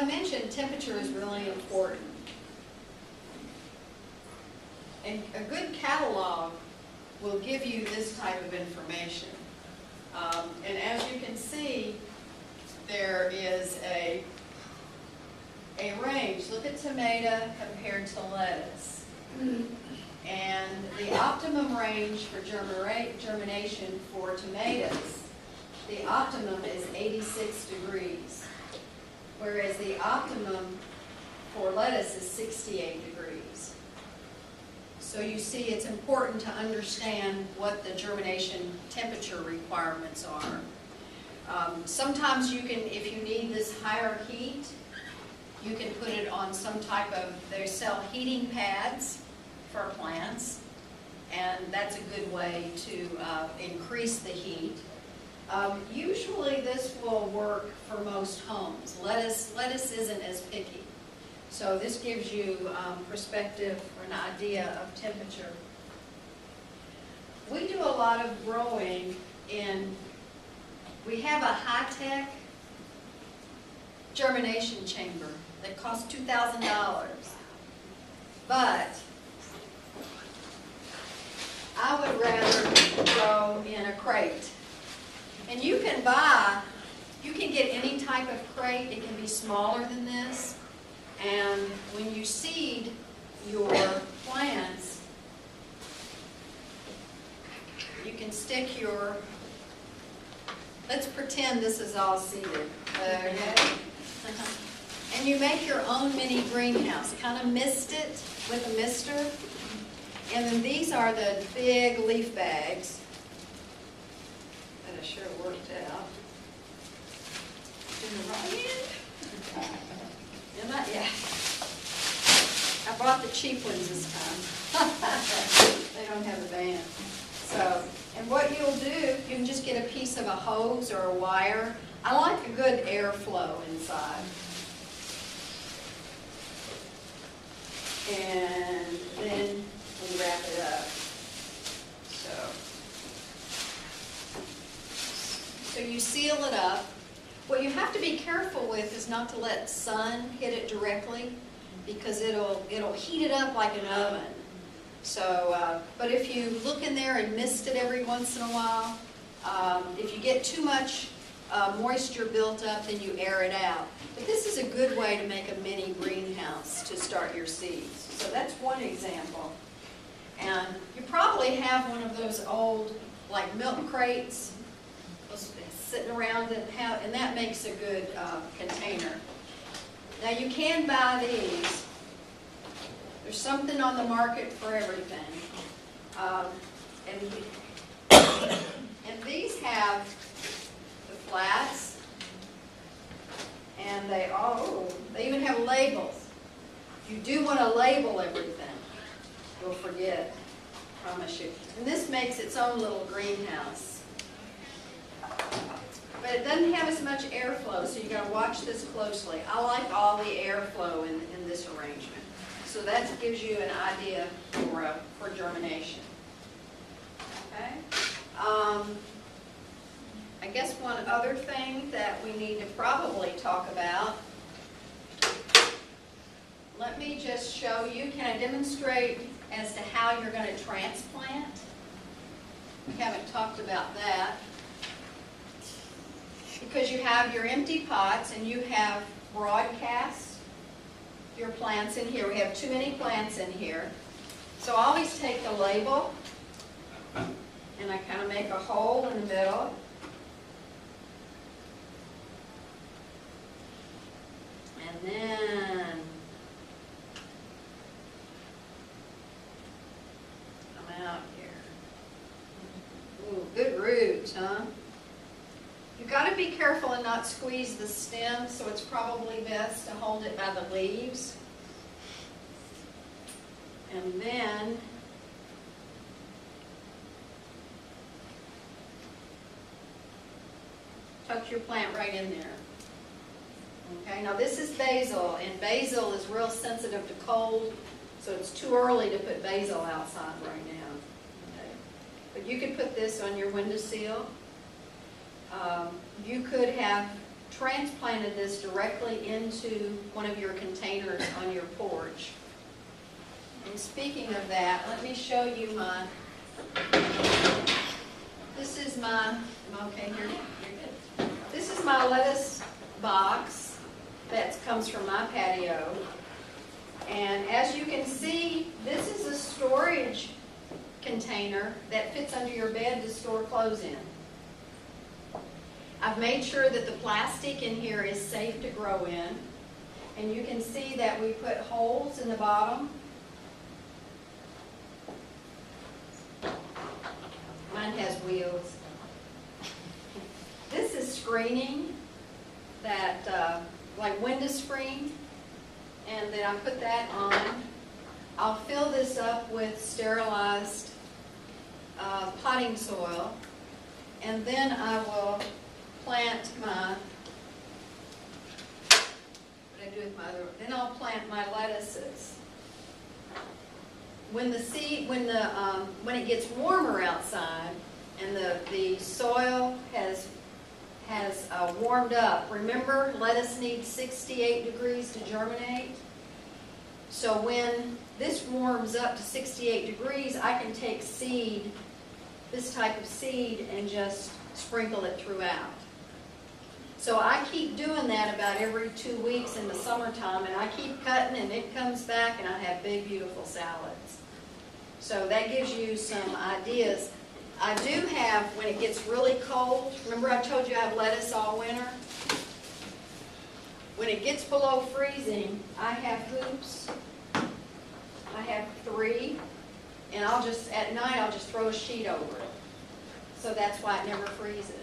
mentioned, temperature is really important. And a good catalog will give you this type of information. And as you can see, there is a range. Look at tomato compared to lettuce. And the optimum range for germination for tomatoes, the optimum is 86 degrees, whereas the optimum for lettuce is 68 degrees. So you see it's important to understand what the germination temperature requirements are. Sometimes you can, if you need this higher heat, you can put it on some type of, they sell heating pads for plants, and that's a good way to increase the heat. Usually this will work for most homes. Lettuce isn't as picky. So this gives you perspective or an idea of temperature. We do a lot of growing in, we have a high-tech germination chamber that costs $2,000. But I would rather grow in a crate. And you can get any type of crate. It can be smaller than this. And when you seed your plants, you can stick your, let's pretend this is all seeded, okay? And you make your own mini greenhouse. Kind of mist it with a mister. And then these are the big leaf bags that I sure worked out. In the right end? Yeah. I bought the cheap ones this time. They don't have a band. So, and what you'll do, you can just get a piece of a hose or a wire. I like a good airflow inside. And then we wrap it up. So you seal it up. What you have to be careful with is not to let sun hit it directly, because it'll heat it up like an oven. So, but if you look in there and mist it every once in a while, if you get too much moisture built up, then you air it out. But this is a good way to make a mini greenhouse to start your seeds. So that's one example. And you probably have one of those old, like milk crates, sitting around, and that makes a good container. Now you can buy these. There's something on the market for everything. And these have the flats, and they even have labels. You do want to label everything. You'll forget, I promise you. And this makes its own little greenhouse. But it doesn't have as much airflow, so you've got to watch this closely. I like all the airflow in this arrangement. So that gives you an idea for germination. Okay? I guess one other thing that we need to probably talk about, let me just show you, can I demonstrate as to how you're going to transplant? We haven't talked about that. Because you have your empty pots and you have broadcast your plants in here. We have too many plants in here. So I always take the label and I kind of make a hole in the middle. And then I'm out here. Ooh, good roots, huh? You've got to be careful and not squeeze the stem, so it's probably best to hold it by the leaves. And then tuck your plant right in there. Okay, now this is basil, and basil is real sensitive to cold, so it's too early to put basil outside right now. Okay. But you could put this on your windowsill. You could have transplanted this directly into one of your containers on your porch. And speaking of that, let me show you this is my, okay, you're good. This is my lettuce box that comes from my patio. And as you can see, this is a storage container that fits under your bed to store clothes in. I've made sure that the plastic in here is safe to grow in. And you can see that we put holes in the bottom. Mine has wheels. This is screening that, like window screen. And then I put that on. I'll fill this up with sterilized potting soil. And then I will plant then I'll plant my lettuces. When it gets warmer outside and the soil has warmed up, remember lettuce needs 68 degrees to germinate. So when this warms up to 68 degrees, I can take seed, this type of seed, and just sprinkle it throughout. So I keep doing that about every 2 weeks in the summertime, and I keep cutting and it comes back and I have big beautiful salads. So that gives you some ideas. I do have, when it gets really cold, remember I told you I have lettuce all winter? When it gets below freezing, I have hoops. I have 3, and at night I'll just throw a sheet over it. So that's why it never freezes.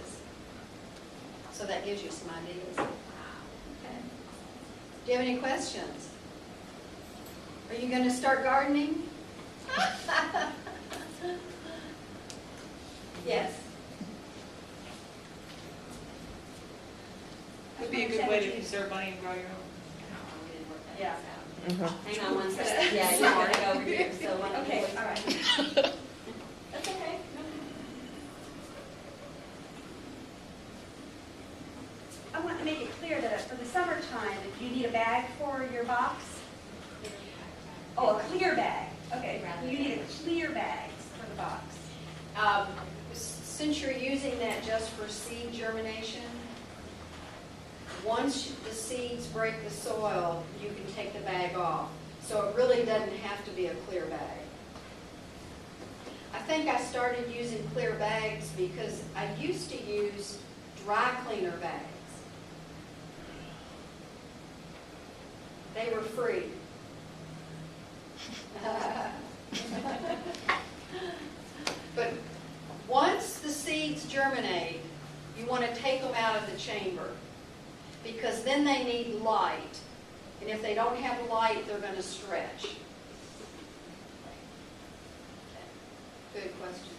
So that gives you some ideas. Okay. Do you have any questions? Are you going to start gardening? Yes. It'd be a good way to conserve money and grow your own. Yeah. Hang on one second. Yeah, you're already over here, so one of Okay, you. all right. That's okay. I want to make it clear that for the summertime, if you need a bag for your box, oh, a clear bag. Okay, you need a clear bag for the box. Since you're using that just for seed germination, once the seeds break the soil, you can take the bag off. So it really doesn't have to be a clear bag. I think I started using clear bags because I used to use dry cleaner bags. They were free. But once the seeds germinate, you want to take them out of the chamber because then they need light. And if they don't have light, they're going to stretch. Okay. Good question.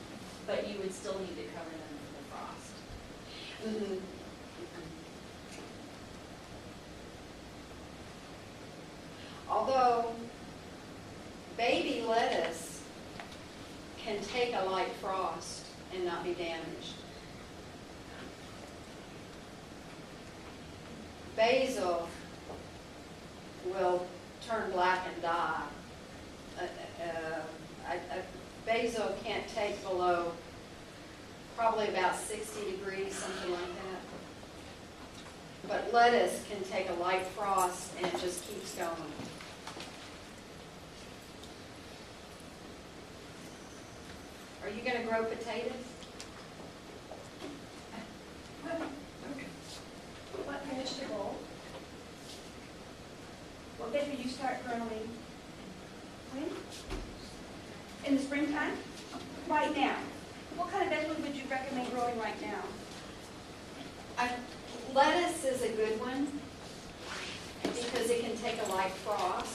But you would still need to cover them with the frost. Mm-hmm. Although baby lettuce can take a light frost and not be damaged. Basil will turn black and die. Basil can't take below probably about 60 degrees, something like that. But lettuce can take a light frost and it just keeps going. Are you going to grow potatoes? What vegetable? What vegetable you start growing? When? In the springtime? Right now. What kind of vegetable would you recommend growing right now? Lettuce is a good one because it can take a light frost.